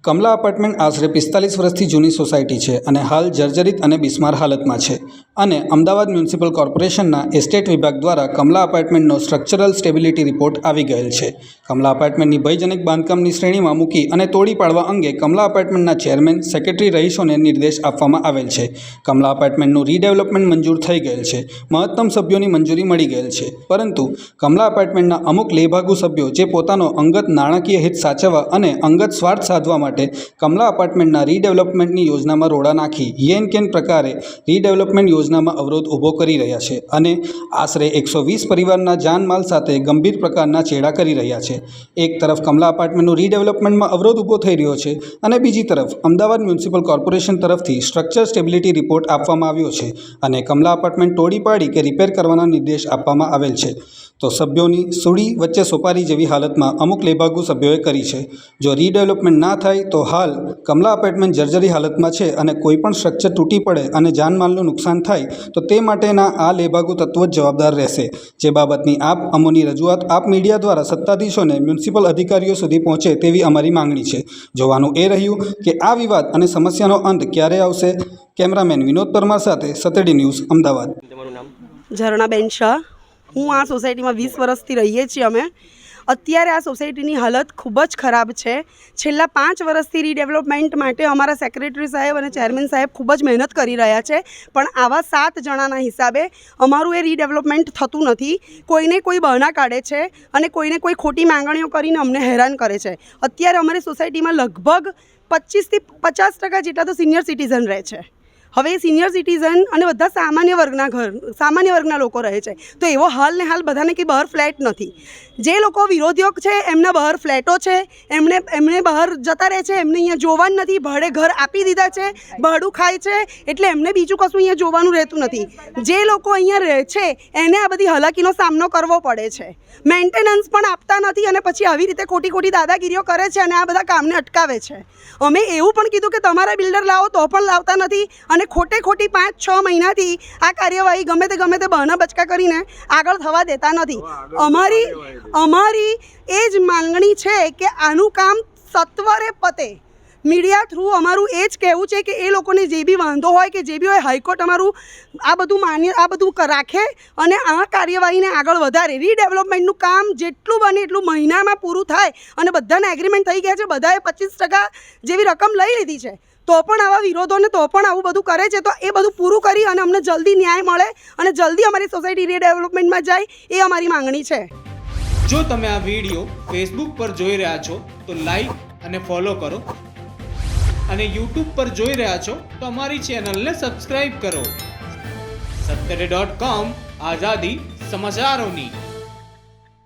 Kamala apartment આશરે 45 વર્ષથી જૂની સોસાયટી છે અને હાલ જર્જરિત અને બિસ્માર હાલતમાં છે અને અમદાવાદ મ્યુનિસિપલ કોર્પોરેશનના એસ્ટેટ વિભાગ દ્વારા કમલા અપાર્ટમેન્ટનો સ્ટ્રક્ચરલ સ્ટેબિલિટી રિપોર્ટ આવી ગયેલ છે. કમલા અપાર્ટમેન્ટની ભયજનક બાંધકામની શ્રેણીમાં મૂકી અને તોડી પાડવા અંગે કમલા અપાર્ટમેન્ટના ચેરમેન સેક્રેટરી રહીશોને નિર્દેશ આપવામાં આવેલ છે. કમલા અપાર્ટમેન્ટનું રીડેવલપમેન્ટ મંજૂર થઈ ગયેલ છે. મહત્તમ સભ્યોની મંજૂરી મળી ગયેલ છે, પરંતુ કમલા અપાર્ટમેન્ટના અમુક લેભાગુ સભ્યો જે પોતાનો અંગત નાણાકીય હિત સાચવવા અને અંગત સ્વાર્થ સાધવા માટે કમલા અપાર્ટમેન્ટના રીડેવલપમેન્ટની યોજનામાં રોડા નાખી યેન કેન પ્રકારે રીડેવલપમેન્ટ યોજનામાં અવરોધ ઊભો કરી રહ્યા છે અને આશરે 120 પરિવારના જાનમાલ સાથે ગંભીર પ્રકારના ચેડા કરી રહ્યા છે. એક તરફ કમલા અપાર્ટમેન્ટનું રીડેવલપમેન્ટમાં અવરોધ ઊભો થઈ રહ્યો છે અને બીજી તરફ અમદાવાદ મ્યુનિસિપલ કોર્પોરેશન તરફથી સ્ટ્રક્ચર સ્ટેબિલિટી રિપોર્ટ આપવામાં આવ્યો છે અને કમલા અપાર્ટમેન્ટ તોડી પાડી કે રિપેર કરવાના નિર્દેશ આપવામાં આવેલ છે. તો સભ્યોની સુડી વચ્ચે સોપારી જેવી હાલતમાં અમુક લેભાગુ સભ્યોએ કરી છે. જો રીડેવલપમેન્ટ ના થાય તો હાલ કમલા અપાર્ટમેન્ટ જર્જરી હાલતમાં છે અને કોઈપણ સ્ટ્રક્ચર તૂટી પડે અને જાનમાલનું નુકસાન થાય તો તે માટેના આ લેભાગુ તત્વો જ જવાબદાર રહેશે. જે બાબતની આપ અમોની રજૂઆત આપ મીડિયા દ્વારા સત્તાધીશોને મ્યુનિસિપલ અધિકારીઓ સુધી પહોંચે તેવી અમારી માંગણી છે. જોવાનું એ રહ્યું કે આ વિવાદ અને સમસ્યાનો અંત ક્યારે આવશે. કેમેરામેન વિનોદ પરમાર સાથે સતેડી ન્યૂઝ, અમદાવાદ. ઝરણાબેન શાહ. હું આ સોસાયટીમાં 20 વર્ષથી રહીએ છીએ અમે. અત્યારે આ સોસાયટીની હાલત ખૂબ જ ખરાબ છે. છેલ્લા 5 વર્ષથી રીડેવલપમેન્ટ માટે અમારા સેક્રેટરી સાહેબ અને ચેરમેન સાહેબ ખૂબ જ મહેનત કરી રહ્યા છે, પણ આવા 7 જણાના હિસાબે અમારું એ રીડેવલપમેન્ટ થતું નથી. કોઈને કોઈ બહાના કાઢે છે અને કોઈને કોઈ ખોટી માંગણીઓ કરીને અમને હેરાન કરે છે. અત્યારે અમારી સોસાયટીમાં લગભગ 25 થી 50% જેટલા તો સિનિયર સિટીઝન રહે છે. હવે સિનિયર સિટીઝન અને બધા સામાન્ય વર્ગના લોકો રહે છે, તો એવો હાલ ને હાલ બધાને કંઈ બહાર ફ્લેટ નથી. જે લોકો વિરોધીઓ છે એમના બહાર ફ્લેટો છે, એમને બહાર જતા રહે છે, એમને અહીંયા જોવાનું નથી. ભાડે ઘર આપી દીધા છે, ભાડું ખાય છે, એટલે એમને બીજું કશું અહીંયા જોવાનું રહેતું નથી. જે લોકો અહીંયા રહે છે એને આ બધી હાલાકીનો સામનો કરવો પડે છે. મેન્ટેનન્સ પણ આપતા નથી અને પછી આવી રીતે ખોટી દાદાગીરીઓ કરે છે અને આ બધા કામને અટકાવે છે. અમે એવું પણ કીધું કે તમારા બિલ્ડર લાવો તો પણ લાવતા નથી અને ખોટી 5-6 મહિનાથી આ કાર્યવાહી ગમે તે બહાના બચકા કરીને આગળ થવા દેતા નથી. અમારી એ જ માંગણી છે કે આનું કામ સત્વરે પતે. મીડિયા થ્રુ અમારું એ જ કહેવું છે કે એ લોકોને જે બી વાંધો હોય કે જે બી હોય, હાઈકોર્ટ અમારું આ બધું રાખે અને આ કાર્યવાહીને આગળ વધારે. રીડેવલપમેન્ટનું કામ જેટલું બને એટલું મહિનામાં પૂરું થાય અને બધાને એગ્રીમેન્ટ થઈ ગયા છે. બધાએ 25% જેવી રકમ લઈ લીધી છે, તો પણ આવા વિરોધોને તો પણ આવું બધું કરે છે. તો એ બધું પૂરું કરી અને અમને જલ્દી ન્યાય મળે અને જલ્દી અમારી સોસાયટી રીડેવલપમેન્ટમાં જાય, એ અમારી માંગણી છે. જો તમે આ વિડીયો ફેસબુક પર જોઈ રહ્યા છો તો લાઈક અને ફોલો કરો, અને યુટ્યુબ પર જોઈ રહ્યા છો તો અમારી ચેનલને સબસ્ક્રાઇબ કરો. સત્તરે.com, આઝાદી સમાચારોની.